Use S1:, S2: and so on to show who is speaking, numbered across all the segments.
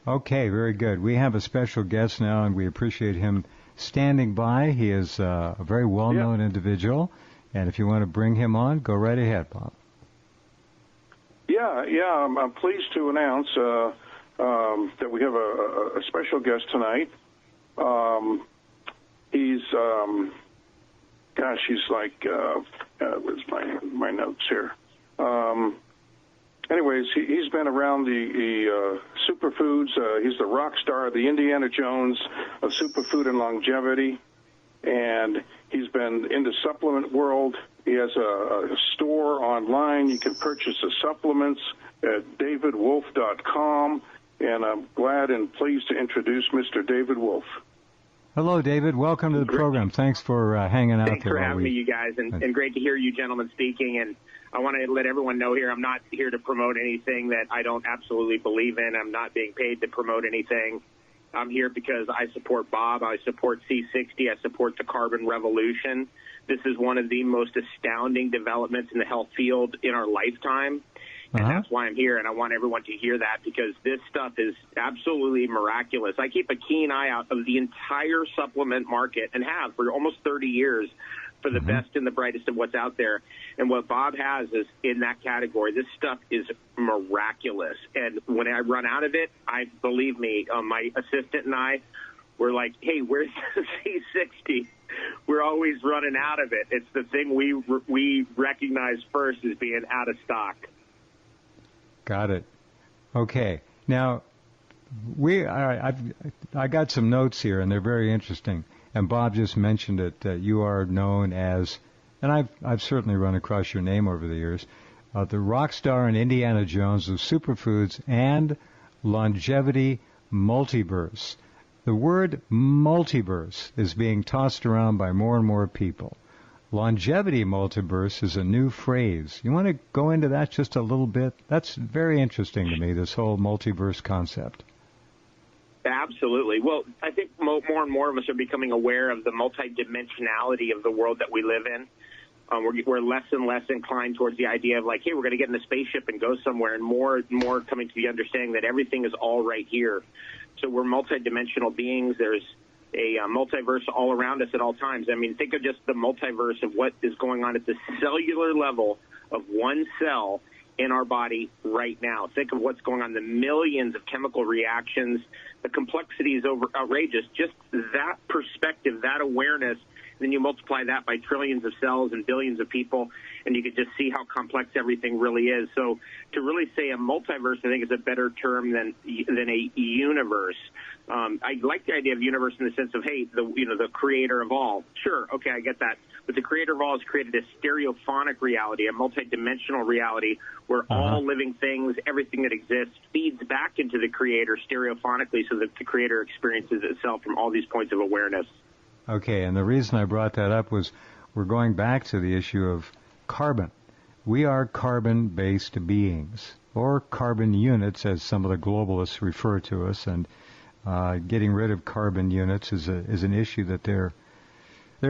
S1: Okay, very good. We have a special guest now, and we appreciate him standing by. He is a very well-known individual, and if you want to bring him on, go right ahead, Bob.
S2: Yeah, I'm pleased to announce that we have a special guest tonight. He's like, where's my notes here? Anyways, he's been around the superfoods. He's the rock star, the Indiana Jones of superfood and longevity, and he's been in the supplement world. He has a store online. You can purchase the supplements at davidwolfe.com, and I'm glad and pleased to introduce Mr. David Wolfe.
S1: Hello, David. Welcome to the program. Thanks for hanging out.
S3: Thanks for having me, you guys, and great to hear you gentlemen speaking. And I want to let everyone know here, I'm not here to promote anything that I don't absolutely believe in. I'm not being paid to promote anything. I'm here because I support Bob. I support C60. I support the carbon revolution. This is one of the most astounding developments in the health field in our lifetime. And that's why I'm here, and I want everyone to hear that, because this stuff is absolutely miraculous. I keep a keen eye out of the entire supplement market, and have for almost 30 years, for the best and the brightest of what's out there. And what Bob has is in that category. This stuff is miraculous. And when I run out of it, believe me, my assistant and I, we're like, hey, where's the C60? We're always running out of it. It's the thing we recognize first as being out of stock.
S1: Got it. Okay. Now, I got some notes here, and they're very interesting. And Bob just mentioned it, that you are known as, and I've certainly run across your name over the years, the rock star and Indiana Jones of superfoods and longevity multiverse. The word multiverse is being tossed around by more and more people. Longevity multiverse is a new phrase. You want to go into that just a little bit? That's very interesting to me, this whole multiverse concept.
S3: Absolutely. Well, I think more and more of us are becoming aware of the multidimensionality of the world that we live in. We're less and less inclined towards the idea of like, hey, we're going to get in a spaceship and go somewhere, and more coming to the understanding that everything is all right here. So we're multidimensional beings. There's a multiverse all around us at all times. I mean, think of just the multiverse of what is going on at the cellular level of one cell in our body right now. Think of what's going on, the millions of chemical reactions. The complexity is outrageous. Just that perspective, that awareness, then you multiply that by trillions of cells and billions of people, and you can just see how complex everything really is. So to really say a multiverse, I think, is a better term than a universe. I like the idea of universe in the sense of, hey, the creator of all. Sure, okay, I get that. But the creator of all has created a stereophonic reality, a multidimensional reality, where all living things, everything that exists, feeds back into the creator stereophonically, so that the creator experiences itself from all these points of awareness.
S1: Okay, and the reason I brought that up was we're going back to the issue of carbon. We are carbon-based beings, or carbon units, as some of the globalists refer to us, and getting rid of carbon units is an issue that they're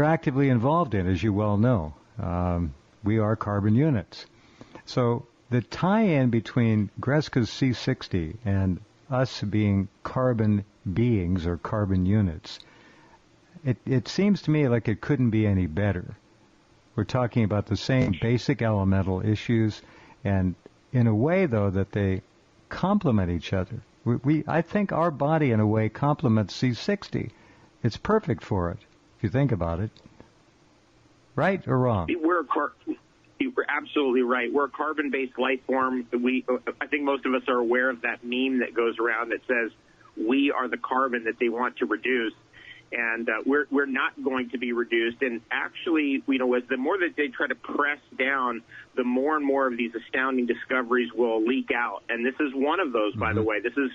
S1: actively involved in, as you well know. We are carbon units. So the tie-in between Greska's C60 and us being carbon beings or carbon units, it seems to me like it couldn't be any better. We're talking about the same basic elemental issues, and in a way, though, that they complement each other. I think our body, in a way, complements C60. It's perfect for it, if you think about it. Right or wrong?
S3: You're absolutely right. We're a carbon-based life form. I think most of us are aware of that meme that goes around that says, we are the carbon that they want to reduce. And we're not going to be reduced. And actually, as the more that they try to press down, the more and more of these astounding discoveries will leak out. And this is one of those, by the way. This is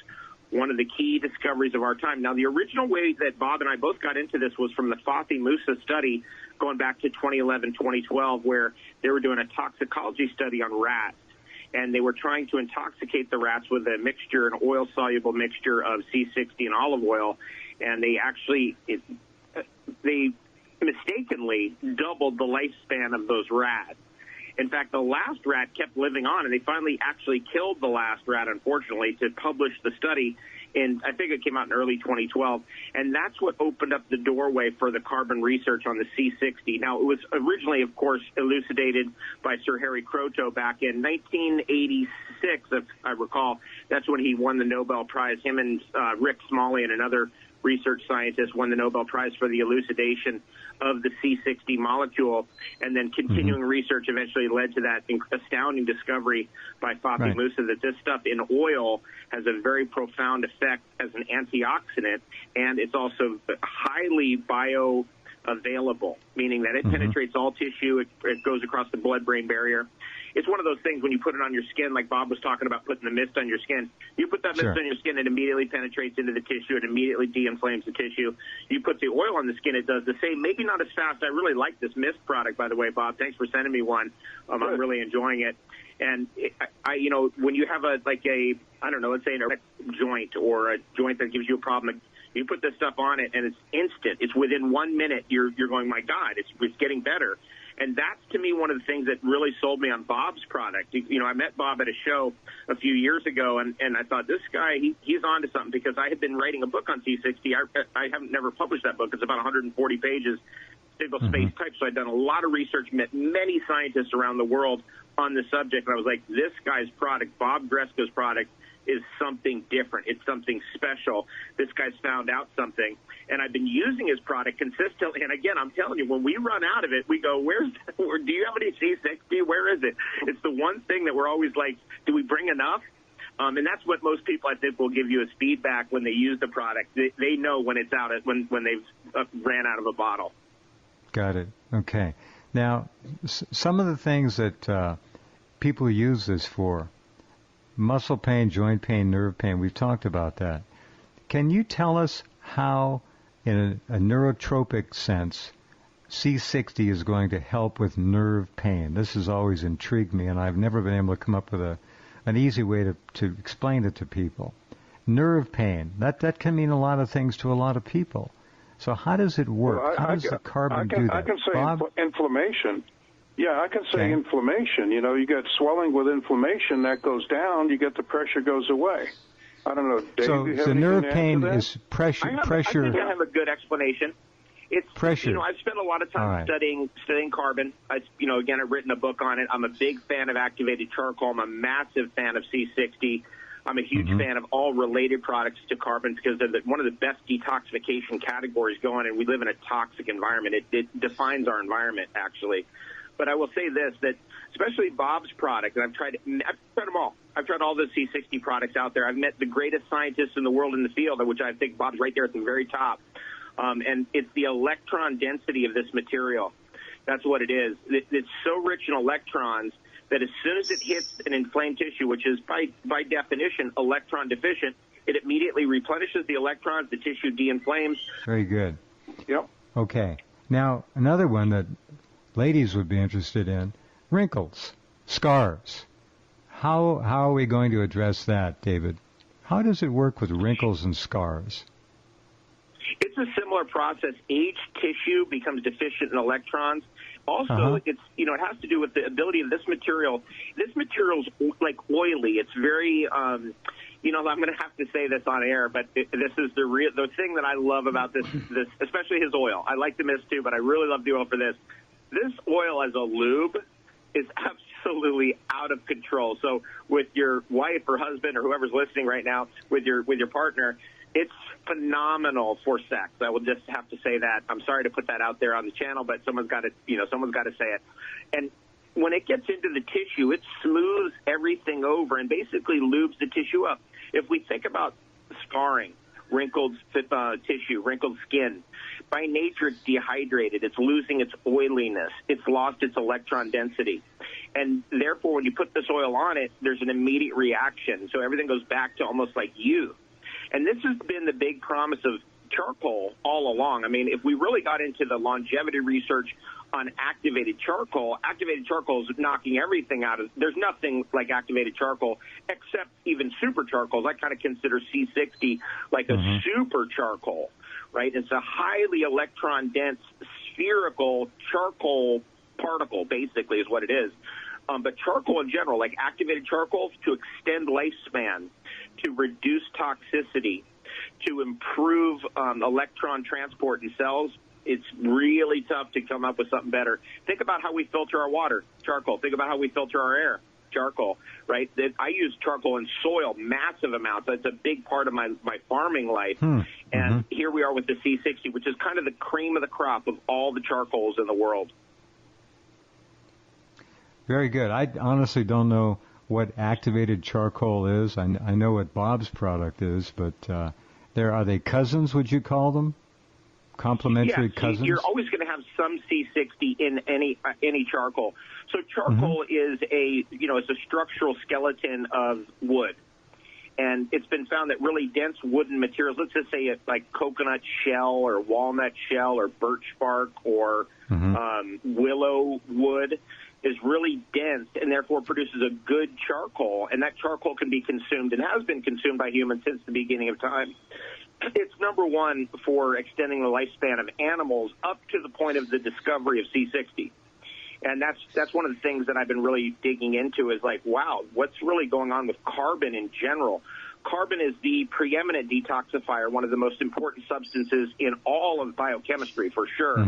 S3: one of the key discoveries of our time. Now, the original way that Bob and I both got into this was from the Fatih Musa study going back to 2011, 2012, where they were doing a toxicology study on rats. And they were trying to intoxicate the rats with a mixture, an oil-soluble mixture of C60 and olive oil. And they actually, they mistakenly doubled the lifespan of those rats. In fact, the last rat kept living on, and they finally actually killed the last rat, unfortunately, to publish the study. I think it came out in early 2012, and that's what opened up the doorway for the carbon research on the C60. Now, it was originally, of course, elucidated by Sir Harry Kroto back in 1986, if I recall. That's when he won the Nobel Prize. Him and Rick Smalley and another research scientist won the Nobel Prize for the elucidation of the C60 molecule, and then continuing research eventually led to that astounding discovery by Fabi Musa that this stuff in oil has a very profound effect as an antioxidant, and it's also highly bioavailable, meaning that it penetrates all tissue, it goes across the blood-brain barrier. It's one of those things when you put it on your skin, like Bob was talking about putting the mist on your skin. You put that mist on your skin, it immediately penetrates into the tissue. It immediately de-inflames the tissue. You put the oil on the skin, it does the same. Maybe not as fast. I really like this mist product, by the way, Bob. Thanks for sending me one. I'm really enjoying it. And, when you have let's say a joint or a joint that gives you a problem, you put this stuff on it, and it's instant. It's within 1 minute. You're going, my God, it's getting better. And that's, to me, one of the things that really sold me on Bob's product. I met Bob at a show a few years ago, and I thought, this guy, he's on to something, because I had been writing a book on C60. I haven't never published that book. It's about 140 pages, single-space type. So I'd done a lot of research, met many scientists around the world on the subject, and I was like, this guy's product, Bob Greska's product, is something different. It's something special. This guy's found out something. And I've been using his product consistently. And again, I'm telling you, when we run out of it, we go, do you have any C60? Where is it? It's the one thing that we're always like, do we bring enough? And that's what most people, I think, will give you as feedback when they use the product. They know when it's out, when they've ran out of a bottle.
S1: Got it. Okay. Now, some of the things that people use this for, muscle pain, joint pain, nerve pain, we've talked about that. Can you tell us how, in a neurotropic sense, C60 is going to help with nerve pain? This has always intrigued me, and I've never been able to come up with an easy way to explain it to people. Nerve pain, that can mean a lot of things to a lot of people. So how does it work?
S2: Well,
S1: how does the carbon do that?
S2: I can say
S1: Bob?
S2: Inflammation. Yeah, I can say inflammation. You get swelling with inflammation, that goes down, you get the pressure goes away. I don't know, Dave,
S1: so
S2: do you have
S1: the nerve pain
S2: is
S1: pressure.
S3: I think I have a good explanation. It's
S1: pressure.
S3: I've spent a lot of time studying carbon. I've written a book on it. I'm a big fan of activated charcoal. I'm a massive fan of C60. I'm a huge fan of all related products to carbon, because they're one of the best detoxification categories going, and we live in a toxic environment. It defines our environment, actually. But I will say this, that especially Bob's product, and I've tried them all. I've tried all the C60 products out there. I've met the greatest scientists in the world in the field, which I think Bob's right there at the very top. And it's the electron density of this material. That's what it is. It's so rich in electrons that as soon as it hits an inflamed tissue, which is by definition electron deficient, it immediately replenishes the electrons, the tissue de-inflames.
S1: Very good.
S2: Yep.
S1: Okay. Now, another one that ladies would be interested in, wrinkles, scars. How are we going to address that, David? How does it work with wrinkles and scars?
S3: It's a similar process. Aged tissue becomes deficient in electrons. Also, it has to do with the ability of this material. This material's like oily. It's very, I'm going to have to say this on air, but this is the thing that I love about this, especially his oil. I like the mist too, but I really love the oil for this. This oil as a lube is absolutely out of control. So with your wife or husband or whoever's listening right now, with your partner, it's phenomenal for sex. I will just have to say that. I'm sorry to put that out there on the channel, but someone's got to say it. And when it gets into the tissue, it smooths everything over and basically lubes the tissue up. If we think about scarring, wrinkled tissue, wrinkled skin, by nature it's dehydrated. It's losing its oiliness. It's lost its electron density. And therefore, when you put this oil on it, there's an immediate reaction. So everything goes back to almost like youth. And this has been the big promise of charcoal all along. I mean, if we really got into the longevity research on activated charcoal is knocking everything out of. There's nothing like activated charcoal except even super charcoals. I kind of consider C60 like a super charcoal, right? It's a highly electron dense spherical charcoal particle, basically, is what it is. But charcoal in general, like activated charcoal, to extend lifespan, to reduce toxicity, to improve electron transport in cells, it's really tough to come up with something better. Think about how we filter our water, charcoal. Think about how we filter our air, charcoal, right? I use charcoal in soil, massive amounts. That's a big part of my farming life. And here we are with the C60, which is kind of the cream of the crop of all the charcoals in the world.
S1: Very good. I honestly don't know what activated charcoal is. I know what Bob's product is, but are they cousins, would you call them? Complementary cousins?
S3: You're always going to have some C60 in any charcoal. So charcoal is it's a structural skeleton of wood. And it's been found that really dense wooden materials, let's just say it's like coconut shell or walnut shell or birch bark or willow wood, is really dense and therefore produces a good charcoal. And that charcoal can be consumed and has been consumed by humans since the beginning of time. It's number one for extending the lifespan of animals up to the point of the discovery of C60. And that's one of the things that I've been really digging into is like, wow, what's really going on with carbon in general? Carbon is the preeminent detoxifier, one of the most important substances in all of biochemistry, for sure.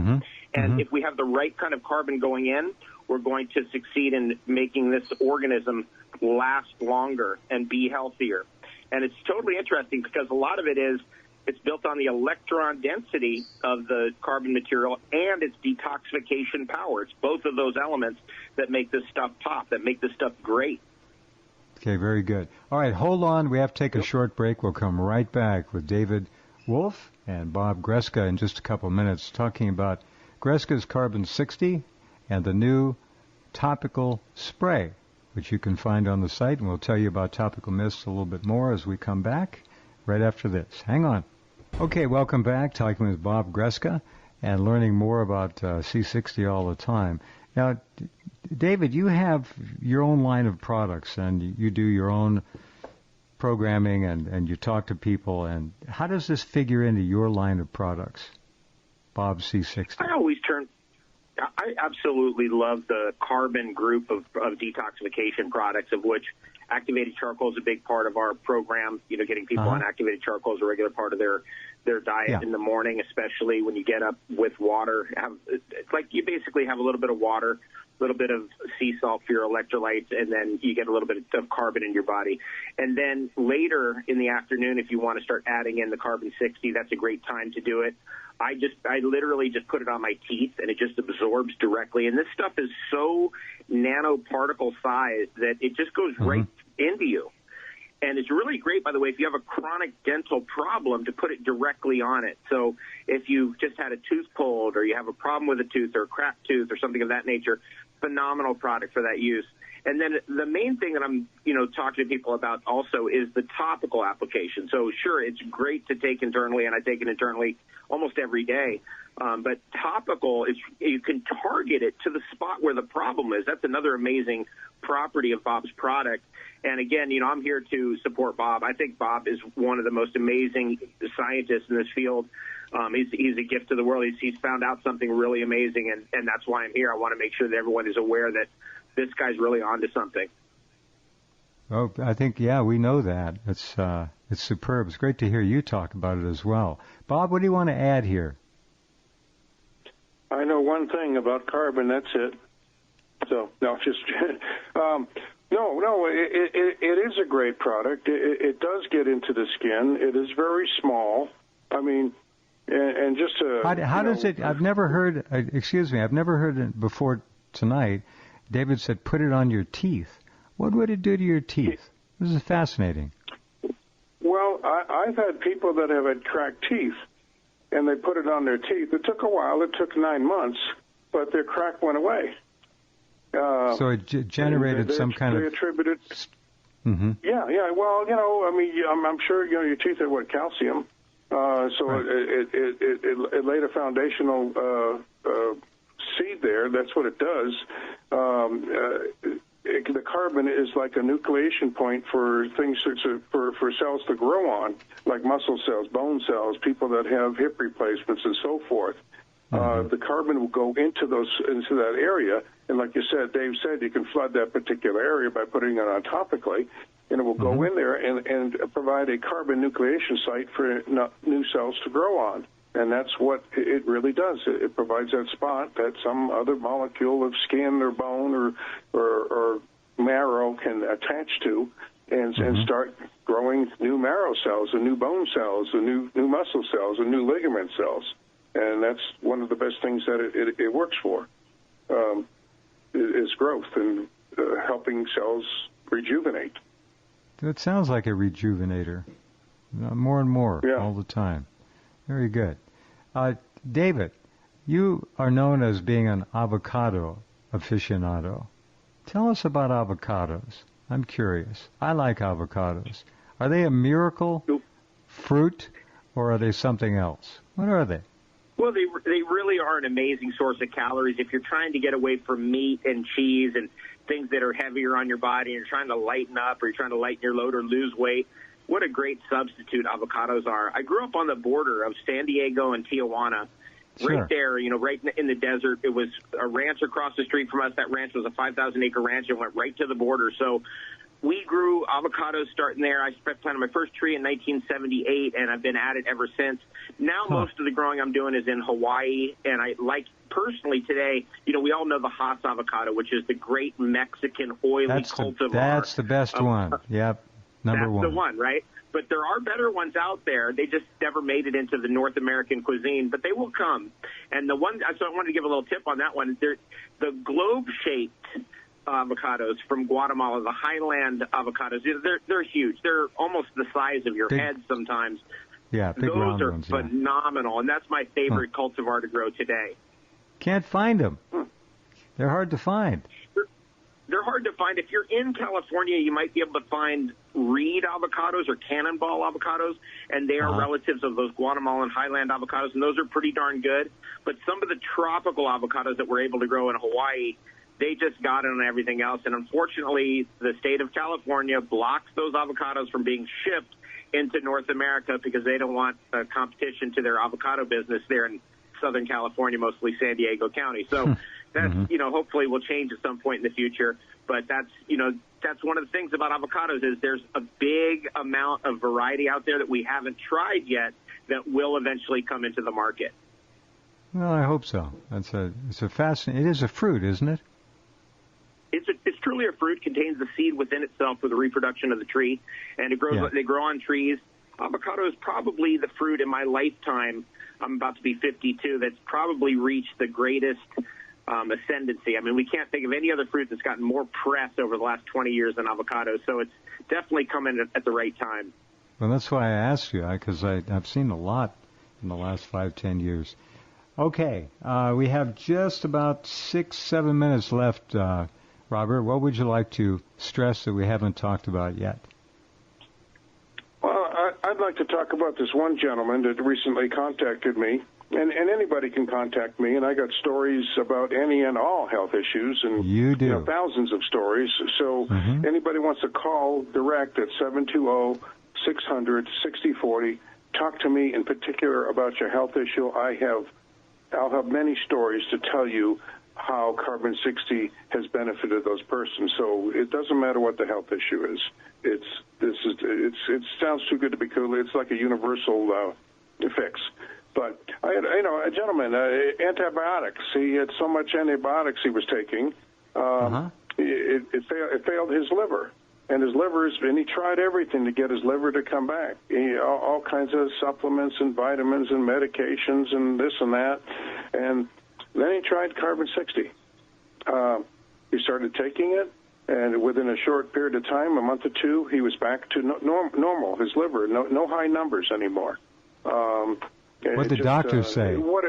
S3: And if we have the right kind of carbon going in, we're going to succeed in making this organism last longer and be healthier. And it's totally interesting because a lot of it's built on the electron density of the carbon material and its detoxification power. It's both of those elements that make this stuff pop, that make this stuff great.
S1: Okay, very good. All right, hold on. We have to take a short break. We'll come right back with David Wolfe and Bob Greska in just a couple minutes, talking about Greska's Carbon-60 and the new topical spray, which you can find on the site. And we'll tell you about topical mists a little bit more as we come back right after this. Hang on. Okay, welcome back. Talking with Bob Greska and learning more about C60 all the time. Now, David, you have your own line of products, and you do your own programming, and you talk to people. And how does this figure into your line of products, Bob's C60?
S3: I absolutely love the carbon group of detoxification products, of which activated charcoal is a big part of our program. You know, getting people on activated charcoal is a regular part of their diet in the morning, especially when you get up with water. It's like you basically have a little bit of water, a little bit of sea salt for your electrolytes, and then you get a little bit of carbon in your body. And then later in the afternoon, if you want to start adding in the Carbon-60, that's a great time to do it. I literally just put it on my teeth, and it just absorbs directly. And this stuff is so nanoparticle sized that it just goes right into you. And it's really great, by the way, if you have a chronic dental problem, to put it directly on it. So if you just had a tooth pulled, or you have a problem with a tooth or a cracked tooth or something of that nature, phenomenal product for that use. And then the main thing that I'm, talking to people about also is the topical application. So sure, it's great to take internally, and I take it internally almost every day. But topical, you can target it to the spot where the problem is. That's another amazing property of Bob's product. And again, I'm here to support Bob. I think Bob is one of the most amazing scientists in this field. He's a gift to the world. He's found out something really amazing, and that's why I'm here. I want to make sure that everyone is aware that this guy's really onto something.
S1: Oh, I think, we know that. It's superb. It's great to hear you talk about it as well. Bob, what do you want to add here?
S2: I know one thing about carbon, that's it. So, no, just... No, it is a great product. It does get into the skin. It is very small. I mean, and just to...
S1: How does it... I've never heard... I've never heard it before tonight. David said, put it on your teeth. What would it do to your teeth? This is fascinating.
S2: Well, I've had people that have had cracked teeth, and they put it on their teeth. It took a while. It took 9 months, but their crack went away.
S1: So it generated some kind of...
S2: They attributed... Yeah. Well, I'm sure, your teeth are calcium. So it laid a foundational seed there. That's what it does. The carbon is like a nucleation point for things for cells to grow on, like muscle cells, bone cells, people that have hip replacements and so forth. the carbon will go into that area. And like you said, Dave said, you can flood that particular area by putting it on topically, and it will go in there and provide a carbon nucleation site for new cells to grow on. And that's what it really does. It provides that spot that some other molecule of skin or bone or marrow can attach to and start growing new marrow cells and new bone cells and new muscle cells and new ligament cells. And that's one of the best things that it works for, is growth and helping cells rejuvenate.
S1: It sounds like a rejuvenator, more and more all the time. Very good. David, you are known as being an avocado aficionado. Tell us about avocados. I'm curious. I like avocados. Are they a miracle fruit, or are they something else? What are they?
S3: Well, they really are an amazing source of calories. If you're trying to get away from meat and cheese and things that are heavier on your body, and you're trying to lighten up or you're trying to lighten your load or lose weight, what a great substitute avocados are. I grew up on the border of San Diego and Tijuana, right there, right in the desert. It was a ranch across the street from us. That ranch was a 5,000-acre ranch and went right to the border. So we grew avocados starting there. I planted my first tree in 1978, and I've been at it ever since. Now most of the growing I'm doing is in Hawaii, and I like personally today, we all know the Haas avocado, which is the great Mexican oily cultivar.
S1: That's the best one. Yep. Number one.
S3: That's the one, right? But there are better ones out there. They just never made it into the North American cuisine, but they will come. And so I wanted to give a little tip on that one. The globe-shaped avocados from Guatemala, the highland avocados, they're huge. They're almost the size of your head sometimes.
S1: Yeah, big round ones.
S3: Those are phenomenal, and that's my favorite cultivar to grow today.
S1: Can't find them. They're hard to find.
S3: They're hard to find. If you're in California, you might be able to find reed avocados or cannonball avocados, and they are relatives of those Guatemalan highland avocados, and those are pretty darn good. But some of the tropical avocados that we're able to grow in Hawaii, they just got it on everything else. And unfortunately, the state of California blocks those avocados from being shipped into North America because they don't want competition to their avocado business there in Southern California, mostly San Diego County. So that's, hopefully will change at some point in the future. But that's one of the things about avocados is there's a big amount of variety out there that we haven't tried yet that will eventually come into the market.
S1: Well, I hope so. It's a fascinating. It is a fruit, isn't it?
S3: It's truly a fruit. Contains the seed within itself for the reproduction of the tree, and it grows. Yeah. They grow on trees. Avocado is probably the fruit in my lifetime. I'm about to be 52. That's probably reached the greatest ascendancy. I mean, we can't think of any other fruit that's gotten more press over the last 20 years than avocado. So it's definitely coming at the right time.
S1: Well, that's why I asked you, because I've seen a lot in the last 5-10 years. Okay, we have just about 6-7 minutes left. Robert, what would you like to stress that we haven't talked about yet?
S2: Well, I'd like to talk about this one gentleman that recently contacted me, and anybody can contact me, and I got stories about any and all health issues, and
S1: you do.
S2: Thousands of stories. So anybody wants to call direct at 720-600-6040. Talk to me in particular about your health issue. I'll have many stories to tell you how Carbon-60 has benefited those persons. So it doesn't matter what the health issue is. It sounds too good to be cool. It's like a universal fix. But I had, a gentleman, antibiotics. He had so much antibiotics he was taking, it failed his liver. And he tried everything to get his liver to come back. All kinds of supplements and vitamins and medications and this and that. And then he tried Carbon-60. He started taking it, and within a short period of time, a month or two, he was back to normal, his liver, no high numbers anymore.
S1: What did the doctor say?
S2: Well,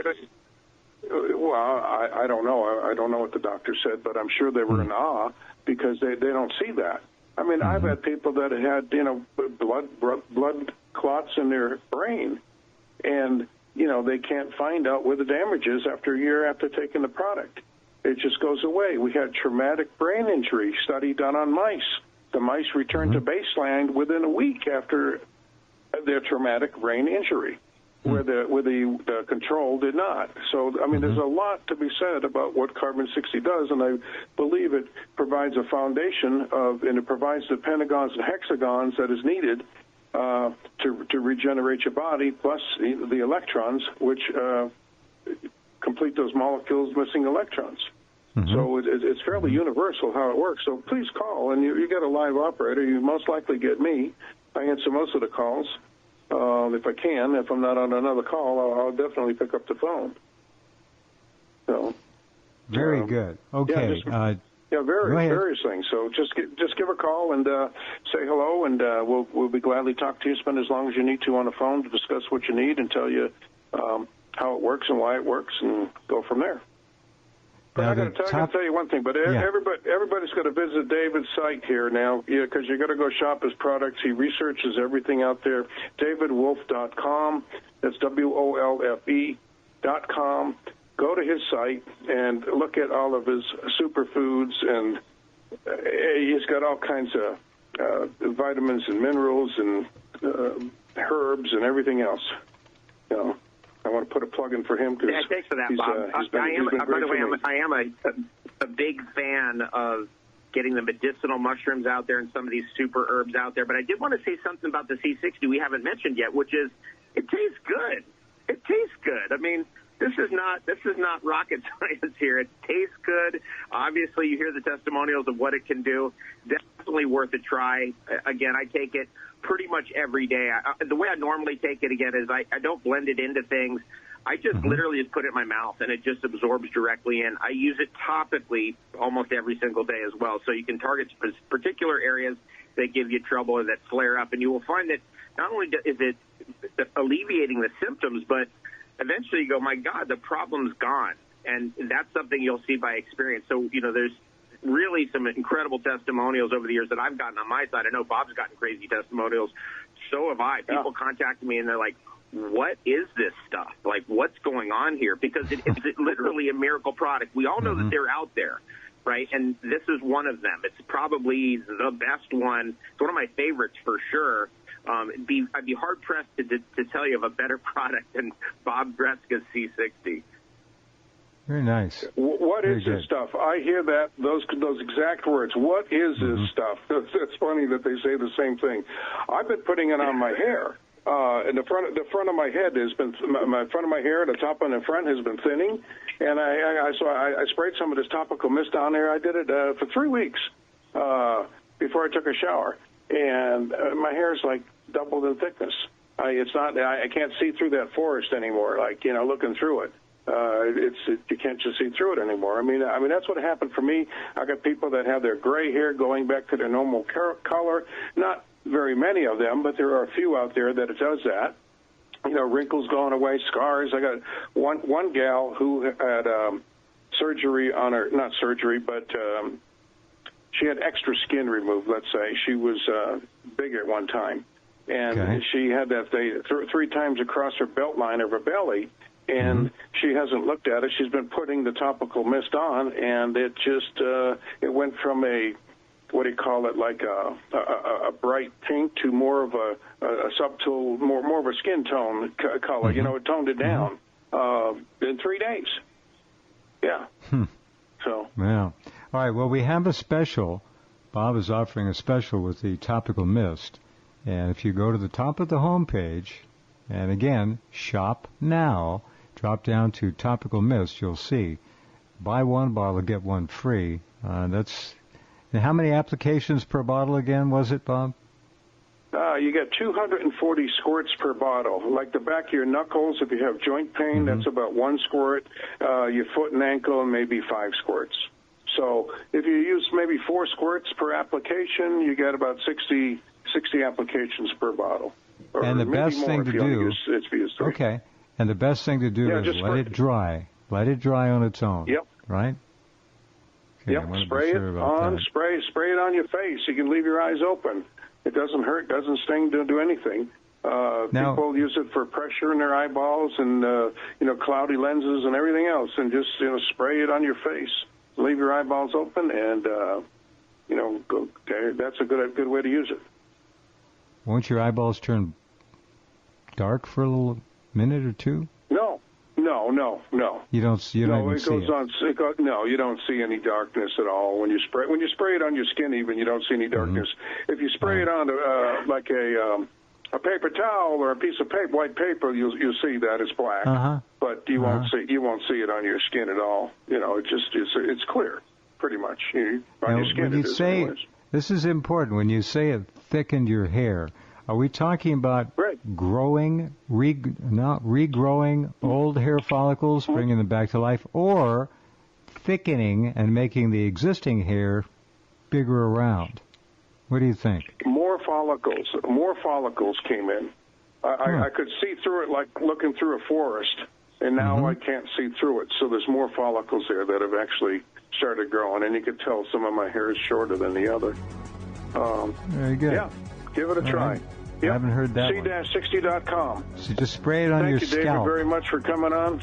S2: I don't know. I don't know what the doctor said, but I'm sure they were in awe because they don't see that. I mean, I've had people that had, blood clots in their brain, and, they can't find out where the damage is after a year after taking the product. It just goes away. We had traumatic brain injury study done on mice. The mice returned to baseline within a week after their traumatic brain injury. where the control did not. So, I mean, there's a lot to be said about what Carbon-60 does, and I believe it provides a foundation and it provides the pentagons and hexagons that is needed to regenerate your body, plus the electrons, which complete those molecules missing electrons. So it's fairly universal how it works. So please call, and you get a live operator. You most likely get me. I answer most of the calls. If I can. If I'm not on another call, I'll definitely pick up the phone. So
S1: very good. Okay.
S2: Various things. So just give a call and say hello, and we'll be gladly talk to you. Spend as long as you need to on the phone to discuss what you need and tell you how it works and why it works, and go from there. But I got to tell you one thing. But everybody's got to visit David's site here now, because you got to go shop his products. He researches everything out there. DavidWolfe.com. That's WOLFE.com. Go to his site and look at all of his superfoods, and he's got all kinds of vitamins and minerals and herbs and everything else. You know, I want to put a plug in for him because
S3: thanks for that, Bob. By the way, I am a big fan of getting the medicinal mushrooms out there and some of these super herbs out there. But I did want to say something about the C60 we haven't mentioned yet, which is it tastes good. It tastes good. I mean, this is not rocket science here. It tastes good. Obviously, you hear the testimonials of what it can do. Definitely worth a try. Again, I take it pretty much every day. The way I normally take it, again, is I don't blend it into things. I just literally just put it in my mouth, and it just absorbs directly in. I use it topically almost every single day as well. So you can target particular areas that give you trouble or that flare up, and you will find that not only is it alleviating the symptoms, but eventually you go, my God, the problem's gone. And that's something you'll see by experience. So, there's really some incredible testimonials over the years that I've gotten on my side. I know Bob's gotten crazy testimonials. So have I. People contact me, and they're like, what is this stuff? Like, what's going on here? Because it's literally a miracle product. We all know that they're out there, right? And this is one of them. It's probably the best one. It's one of my favorites for sure. I'd be hard-pressed to tell you of a better product than Bob Greska's C60.
S1: Very nice.
S2: What is this stuff? I hear that, those exact words. What is this stuff? It's funny that they say the same thing. I've been putting it on my hair. And the front of my head has been, my front of my hair, the top and the front has been thinning. And I sprayed some of this topical mist on there. I did it for 3 weeks before I took a shower. And my hair is like doubled in thickness. I can't see through that forest anymore, like, looking through it. You can't just see through it anymore. I mean, that's what happened for me. I got people that have their gray hair going back to their normal color. Not very many of them, but there are a few out there that it does that. Wrinkles going away, scars. I got one gal who had surgery on her, not surgery, but she had extra skin removed, let's say. She was big at one time. And she had that 3 times across her belt line of her belly. And she hasn't looked at it. She's been putting the topical mist on, and it just it went from a, what do you call it, like a bright pink to more of a subtle, more of a skin tone color. It toned it down in 3 days. Yeah. So.
S1: Yeah. All right. Well, we have a special. Bob is offering a special with the topical mist, and if you go to the top of the homepage, and again, shop now. Drop down to topical mist. You'll see. Buy one bottle, get one free. That's. Now, how many applications per bottle again was it, Bob?
S2: You get 240 squirts per bottle. Like the back of your knuckles, if you have joint pain, that's about 1 squirt. Your foot and ankle, and maybe 5 squirts. So if you use maybe 4 squirts per application, you get about 60 applications per bottle.
S1: And the best thing to do.
S2: Use 3.
S1: Okay. And the best thing to do is let it dry. Let it dry on its own.
S2: Yep.
S1: Right? Okay,
S2: yep. Spray it on. Spray it on your face. You can leave your eyes open. It doesn't hurt. Doesn't sting. Don't do anything. People use it for pressure in their eyeballs and cloudy lenses and everything else. And just spray it on your face. Leave your eyeballs open, and go. That's a good way to use it.
S1: Won't your eyeballs turn dark for a little Minute or two?
S2: No.
S1: You don't see it.
S2: No, you don't see any darkness at all when you spray. When you spray it on your skin, even you don't see any darkness. If you spray it on like a paper towel or a piece of white paper, you'll see that it's black. But you won't see it on your skin at all. It's clear, pretty much. On your skin,
S1: when you say this is important. When you say it thickened your hair, are we talking about growing, regrowing old hair follicles, bringing them back to life, or thickening and making the existing hair bigger around? What do you think?
S2: More follicles came in. I could see through it like looking through a forest, and now I can't see through it. So there's more follicles there that have actually started growing, and you could tell some of my hair is shorter than the other.
S1: Very good.
S2: Yeah, give it a try.
S1: I haven't heard that
S2: C-60.com.
S1: So just spray it on your scalp.
S2: Thank you, David, very much for coming on.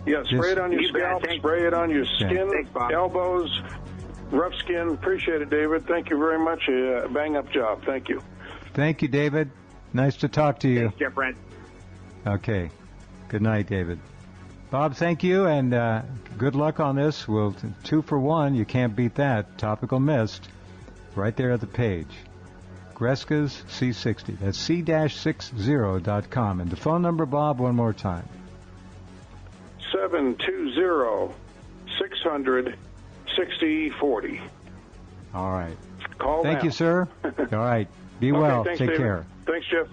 S2: Yeah, spray it on your scalp, spray it on your skin, elbows, rough skin. Appreciate it, David. Thank you very much. Bang-up job. Thank you.
S1: Thank you, David. Nice to talk to you.
S3: Thanks, Jeff Brent.
S1: Okay. Good night, David. Bob, thank you, and good luck on this. We'll 2 for 1. You can't beat that. Topical mist. Right there at the page. Greska's C60. That's C-60.com. And the phone number, Bob, one more time.
S2: 720-600-6040.
S1: All right.
S2: Call
S1: Thank you, sir. All right. Be well.
S2: Thanks,
S1: Take
S2: David.
S1: care.
S2: Thanks, Jeff.